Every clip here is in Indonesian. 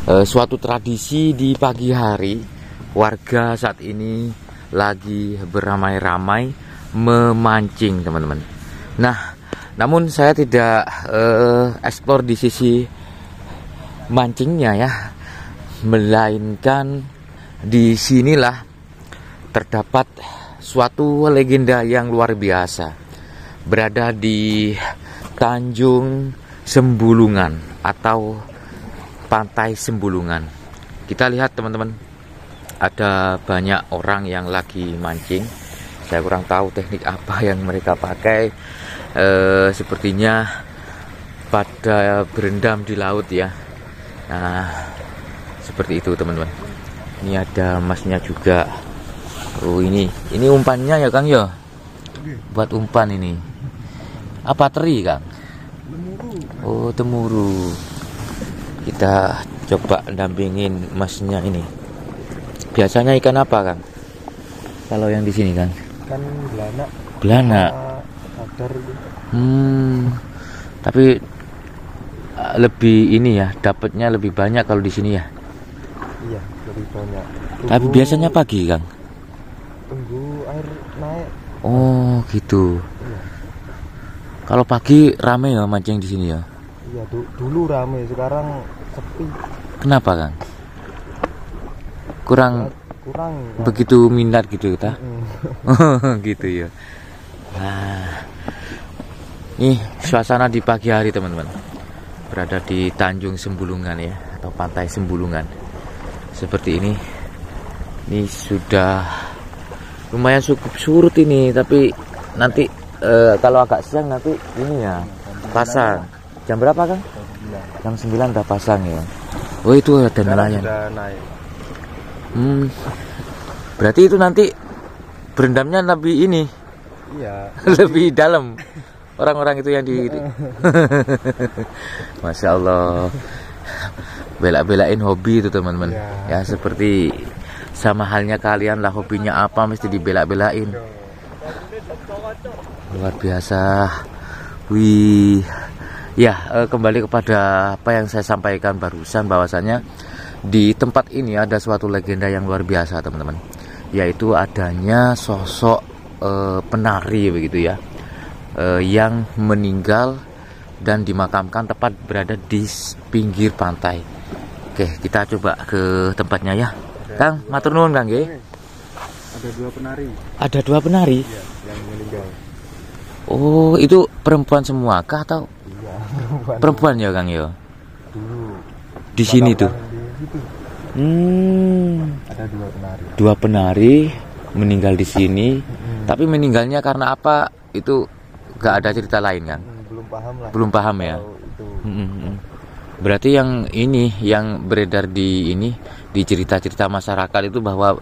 suatu tradisi di pagi hari. Warga saat ini lagi beramai-ramai memancing, teman-teman. Nah, namun saya tidak eksplor di sisi mancingnya ya, melainkan di sinilah terdapat suatu legenda yang luar biasa, berada di Tanjung Sembulungan atau Pantai Sembulungan. Kita lihat, teman-teman, ada banyak orang yang lagi mancing. Saya kurang tahu teknik apa yang mereka pakai. Sepertinya pada berendam di laut ya. Nah, seperti itu, teman-teman. Ini ada masnya juga. Oh, ini umpannya ya, Kang ya? Buat umpan ini. Apa teri, Kang? Oh, temuru. Kita coba dampingin masnya ini. Biasanya ikan apa, Kang? Kalau yang di sini, Kang? Ikan belana. Belana. Adar. Tapi lebih ini ya, dapatnya lebih banyak kalau di sini ya. Iya, lebih banyak. Tapi biasanya pagi, Kang. Tunggu air naik. Oh, gitu. Iya. Kalau pagi rame ya mancing di sini ya. Iya, dulu rame, sekarang sepi. Kenapa, Kang? Kurang begitu minat gitu ta? Gitu ya. Nah, ini suasana di pagi hari, teman-teman. Berada di Tanjung Sembulungan ya, atau Pantai Sembulungan. Seperti ini. Ini sudah lumayan cukup surut ini, tapi nanti kalau agak siang nanti ini ya pasang. Jam berapa, Kang? Jam 9 udah pasang ya. Oh, itu ada nelayan. Berarti itu nanti berendamnya lebih ini. Iya. Lebih dalam. Orang-orang itu yang di Masya Allah. Bela-belain hobi itu, teman-teman. Ya, seperti sama halnya kalian lah, hobinya apa mesti dibela-belain. Luar biasa. Wih. Ya, kembali kepada apa yang saya sampaikan barusan, bahwasanya di tempat ini ada suatu legenda yang luar biasa, teman-teman. Yaitu adanya sosok penari begitu ya, yang meninggal dan dimakamkan tepat berada di pinggir pantai. Oke, kita coba ke tempatnya ya. Kang, matur nuwun, Kang nggih. Ada 2 penari. Ada 2 penari? Iya, yang meninggal. Oh, itu perempuan semua kah atau? Iya, perempuan ya, Kang ya? Dulu. Di sini tuh. Ada 2 penari. 2 penari meninggal di sini. Tapi meninggalnya karena apa? Itu gak ada cerita lain, Kang? Belum paham lah. Belum paham ya? Berarti yang ini, yang beredar di ini, di cerita-cerita masyarakat itu bahwa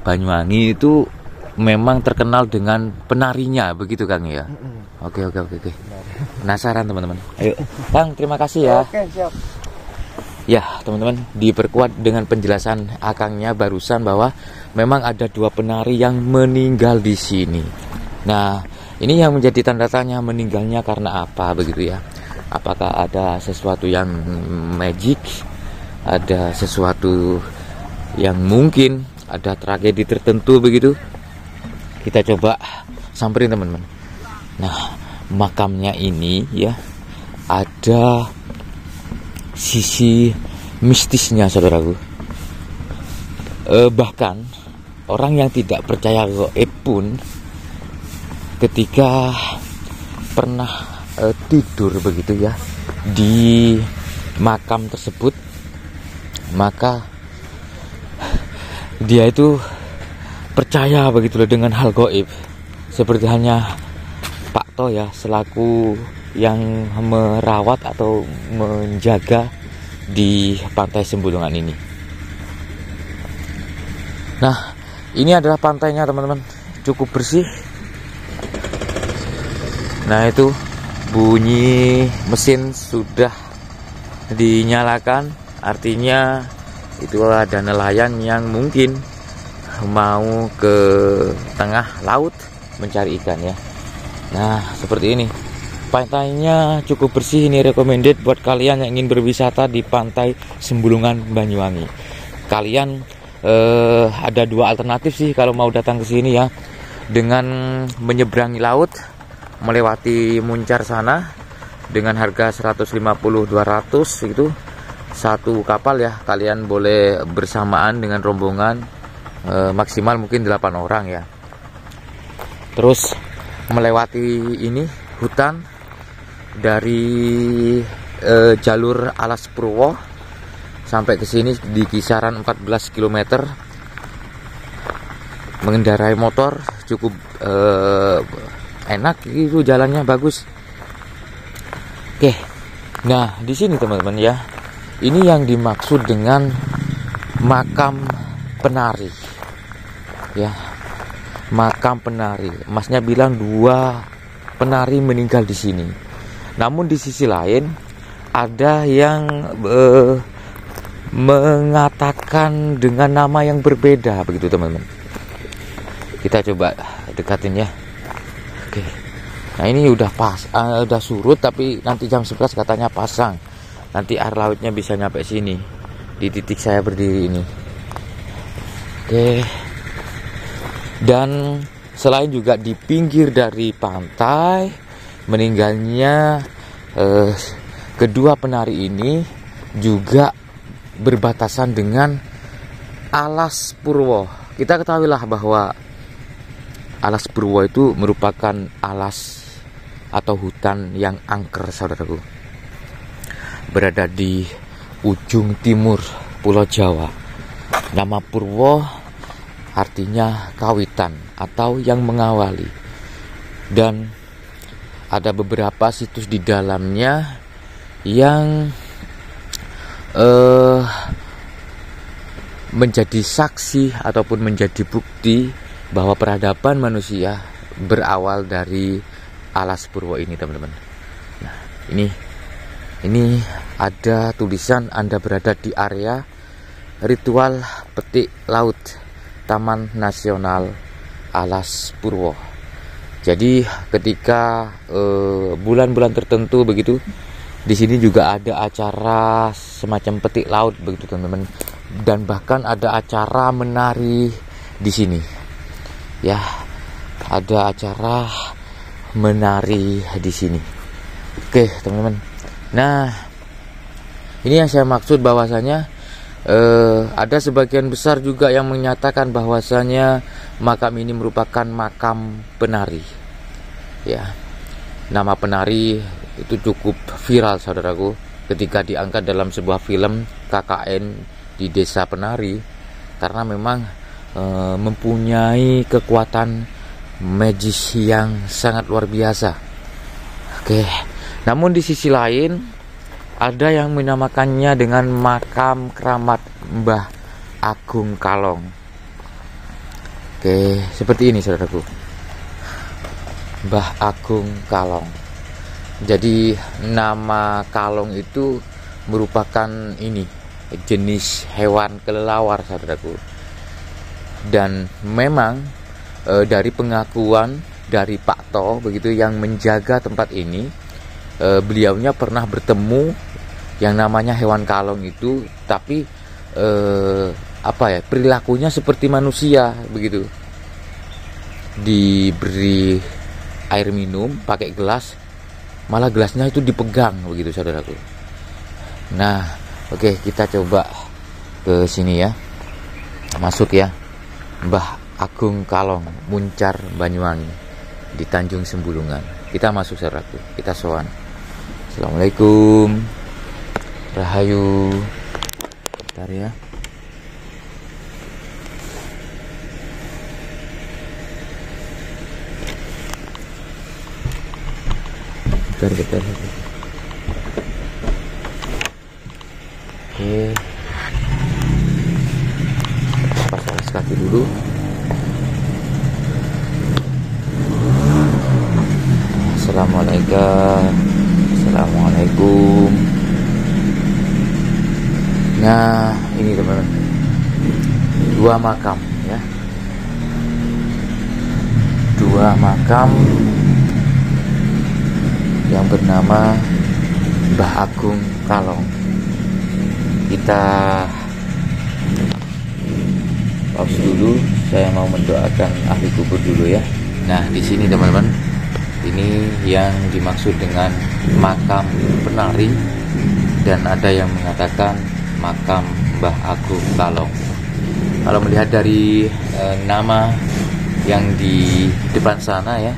Banyuwangi itu memang terkenal dengan penarinya, begitu, Kang ya? Oke. Penasaran, teman-teman. Ayo, Kang, terima kasih ya. Oke, siap. Ya, teman-teman, diperkuat dengan penjelasan Akangnya barusan bahwa memang ada 2 penari yang meninggal di sini. Nah, ini yang menjadi tanda tanya, meninggalnya karena apa begitu ya? Apakah ada sesuatu yang magic? Ada sesuatu yang mungkin ada tragedi tertentu begitu? Kita coba samperin, teman-teman. Nah, makamnya ini ya ada sisi mistisnya, saudaraku. Bahkan orang yang tidak percaya gaib pun ketika pernah tidur begitu ya di makam tersebut, maka dia itu percaya begitu loh dengan hal gaib. Seperti hanya Pak To ya, selaku yang merawat atau menjaga di Pantai Sembulungan ini. Nah, ini adalah pantainya, teman-teman. Cukup bersih. Nah, itu bunyi mesin sudah dinyalakan, artinya itu ada nelayan yang mungkin mau ke tengah laut mencari ikan ya. Nah, seperti ini. Pantainya cukup bersih, ini recommended buat kalian yang ingin berwisata di Pantai Sembulungan Banyuwangi. Kalian ada dua alternatif sih kalau mau datang ke sini ya, dengan menyeberangi laut melewati Muncar sana dengan harga 150-200 itu satu kapal ya. Kalian boleh bersamaan dengan rombongan maksimal mungkin 8 orang ya. Terus melewati ini hutan dari jalur Alas Purwo sampai ke sini di kisaran 14 km. Mengendarai motor cukup enak, itu jalannya bagus. Oke. Nah, di sini teman-teman ya. Ini yang dimaksud dengan makam penari. Ya. Makam penari. Masnya bilang 2 penari meninggal di sini. Namun di sisi lain ada yang mengatakan dengan nama yang berbeda begitu teman-teman. Kita coba dekatin ya. Oke. Nah, ini udah udah surut, tapi nanti jam 11 katanya pasang. Nanti air lautnya bisa nyampe sini di titik saya berdiri ini. Oke. Dan selain juga di pinggir dari pantai, meninggalnya kedua penari ini juga berbatasan dengan Alas Purwo. Kita ketahuilah bahwa Alas Purwo itu merupakan alas atau hutan yang angker, saudaraku. Berada di ujung timur Pulau Jawa. Nama Purwo artinya kawitan atau yang mengawali. Dan ada beberapa situs di dalamnya yang menjadi saksi ataupun menjadi bukti bahwa peradaban manusia berawal dari Alas Purwo ini, teman-teman. Nah, ini ada tulisan Anda berada di area ritual petik laut Taman Nasional Alas Purwo. Jadi ketika bulan-bulan tertentu begitu, di sini juga ada acara semacam petik laut begitu teman-teman, dan bahkan ada acara menari di sini. Ya, ada acara menari di sini. Oke teman-teman. Nah, ini yang saya maksud bahwasanya ada sebagian besar juga yang menyatakan bahwasanya makam ini merupakan makam penari. Ya, nama penari itu cukup viral, saudaraku, ketika diangkat dalam sebuah film KKN di Desa Penari, karena memang mempunyai kekuatan magis yang sangat luar biasa. Oke, namun di sisi lain ada yang menamakannya dengan makam keramat Mbah Agung Kalong. Oke, seperti ini saudaraku, Mbah Agung Kalong. Jadi nama kalong itu merupakan ini jenis hewan kelelawar, saudaraku. Dan memang dari pengakuan dari Pak To begitu yang menjaga tempat ini, beliaunya pernah bertemu yang namanya hewan kalong itu, tapi perilakunya seperti manusia begitu. Diberi air minum pakai gelas, malah gelasnya itu dipegang begitu, saudaraku. Nah, oke, kita coba ke sini ya, masuk ya, Mbah Agung Kalong, Muncar Banyuwangi di Tanjung Sembulungan. Kita masuk, saudaraku, kita sowan. Assalamualaikum, Rahayu. Bentar ya. Bentar. Oke, pas alas kaki dulu. Assalamualaikum. Nah, ini teman-teman, 2 makam ya, 2 makam yang bernama Mbah Agung Kalong. Kita pause dulu, saya mau mendoakan ahli kubur dulu ya. Nah, di sini teman-teman, ini yang dimaksud dengan makam penari, dan ada yang mengatakan makam Mbah Agung Kalong. Kalau melihat dari nama yang di depan sana ya,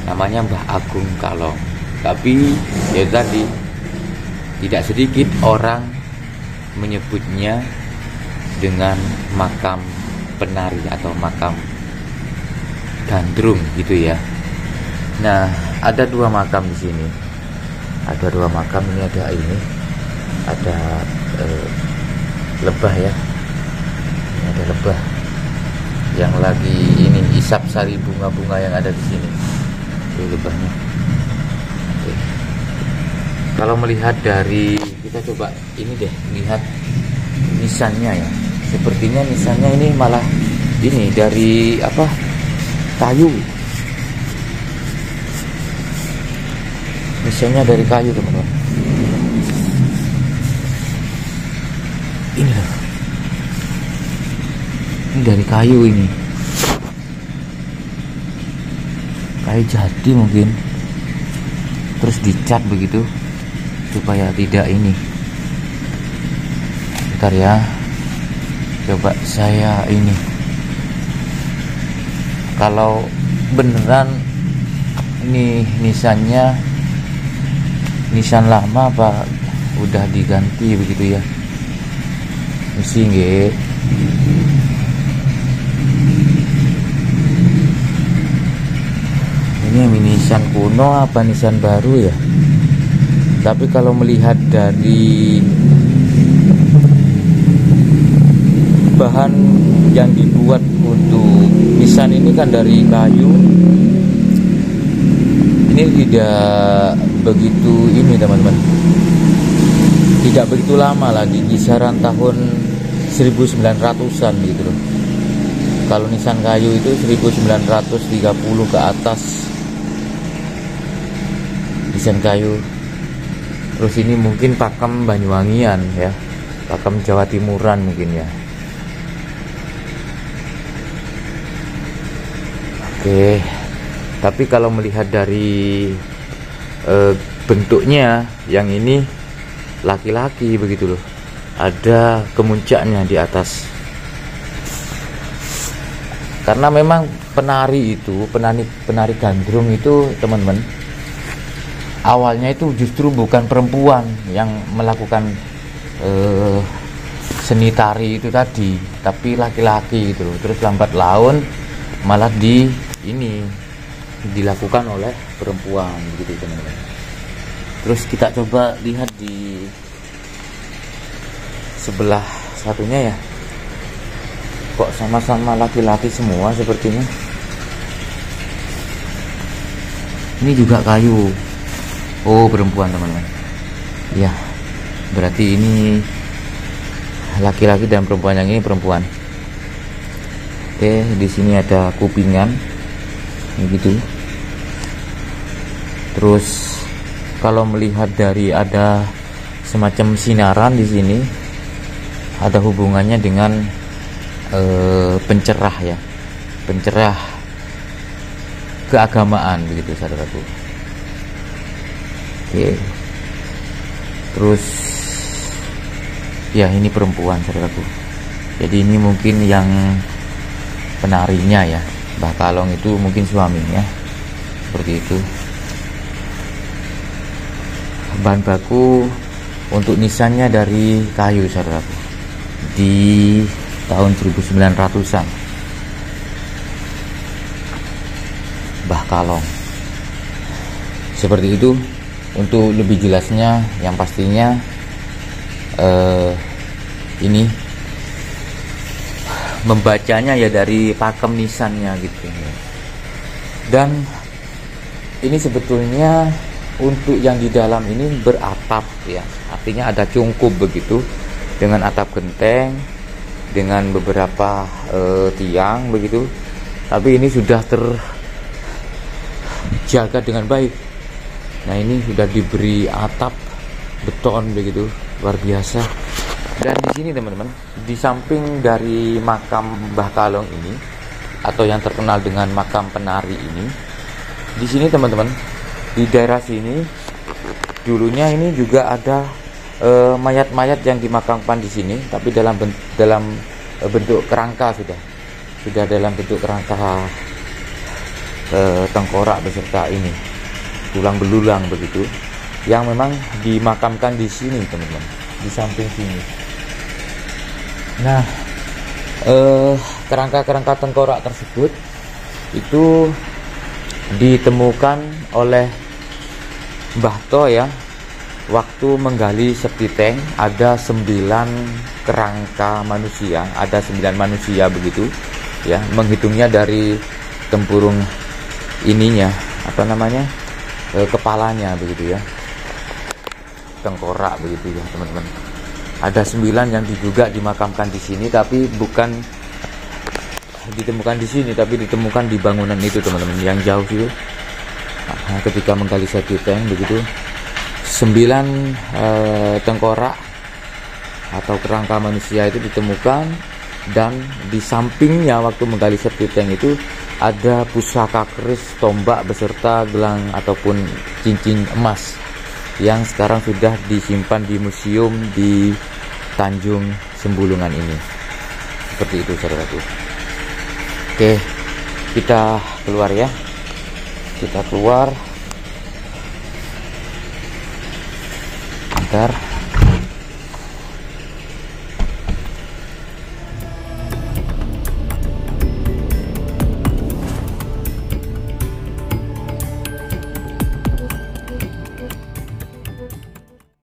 namanya Mbah Agung Kalong. Tapi ya tadi, tidak sedikit orang menyebutnya dengan makam penari atau makam gandrung gitu ya. Nah, ada dua makam di sini. Ada dua makam, ini ada lebah ya. Ini ada lebah yang lagi ini isap sari bunga-bunga yang ada di sini. Itu lebahnya. Oke. Kalau melihat dari, kita coba ini deh, lihat nisannya ya. Sepertinya nisannya ini malah ini dari apa? Kayu. Nisannya dari kayu teman-teman. Ini loh. Ini dari kayu ini. Kayu jati mungkin. Terus dicat begitu supaya tidak ini. Bentar ya. Coba saya ini. Kalau beneran ini nisannya nisan lama apa udah diganti begitu ya? Mesti nggih. Ini nisan kuno apa nisan baru ya? Tapi kalau melihat dari bahan yang dibuat untuk nisan ini kan dari kayu, ini tidak begitu ini teman-teman, tidak begitu lama lagi, kisaran tahun 1900-an gitu loh. Kalau nisan kayu itu 1930 ke atas nisan kayu. Terus ini mungkin pakem Banyuwangian ya, pakem Jawa Timuran mungkin ya. Oke, tapi kalau melihat dari bentuknya, yang ini laki-laki begitu loh, ada kemuncaknya di atas. Karena memang penari itu, penari gandrung itu teman-teman, awalnya itu justru bukan perempuan yang melakukan seni tari itu tadi, tapi laki-laki gitu loh. Terus lambat laun malah dilakukan oleh perempuan gitu teman-teman. Terus kita coba lihat di sebelah satunya ya, kok sama-sama laki-laki semua sepertinya. Ini juga kayu. Oh, perempuan teman-teman ya, berarti ini laki-laki dan perempuan. Yang ini perempuan. Oke, di sini ada kupingan begitu. Terus kalau melihat dari ada semacam sinaran di sini, ada hubungannya dengan pencerah ya, pencerah keagamaan begitu saudaraku. Oke. Terus ya, ini perempuan saudaraku. Jadi ini mungkin yang penarinya ya, Mbah Kalong itu mungkin suaminya, seperti itu. Bahan baku untuk nisannya dari kayu saudaraku, di tahun 1900-an. Mbah Kalong seperti itu. Untuk lebih jelasnya, yang pastinya ini membacanya ya dari pakem nisannya gitu. Dan ini sebetulnya untuk yang di dalam ini beratap ya, artinya ada cungkup begitu, dengan atap genteng, dengan beberapa tiang begitu. Tapi ini sudah terjaga dengan baik. Nah, ini sudah diberi atap beton begitu, luar biasa. Dan di sini teman-teman, di samping dari makam Mbah Kalong ini atau yang terkenal dengan makam penari ini, di sini teman-teman, di daerah sini dulunya ini juga ada mayat-mayat yang dimakamkan di sini, tapi dalam bentuk kerangka, sudah dalam bentuk kerangka tengkorak beserta ini tulang belulang begitu, yang memang dimakamkan di sini teman-teman, di samping sini. Nah, kerangka-kerangka tengkorak tersebut itu ditemukan oleh Mbah To ya, waktu menggali septi tank. Ada 9 kerangka manusia, ada 9 manusia begitu ya, menghitungnya dari tempurung ininya, apa namanya, kepalanya begitu ya, tengkorak begitu ya teman-teman. Ada 9 yang diduga dimakamkan di sini, tapi bukan ditemukan di sini, tapi ditemukan di bangunan itu teman-teman, yang jauh itu. Nah, ketika menggali septi tank begitu, 9 tengkorak atau kerangka manusia itu ditemukan, dan di sampingnya waktu menggali septi tank itu ada pusaka keris, tombak beserta gelang ataupun cincin emas yang sekarang sudah disimpan di museum di Tanjung Sembulungan ini. Seperti itu saudaraku. Oke, kita keluar ya. Kita keluar. Bentar.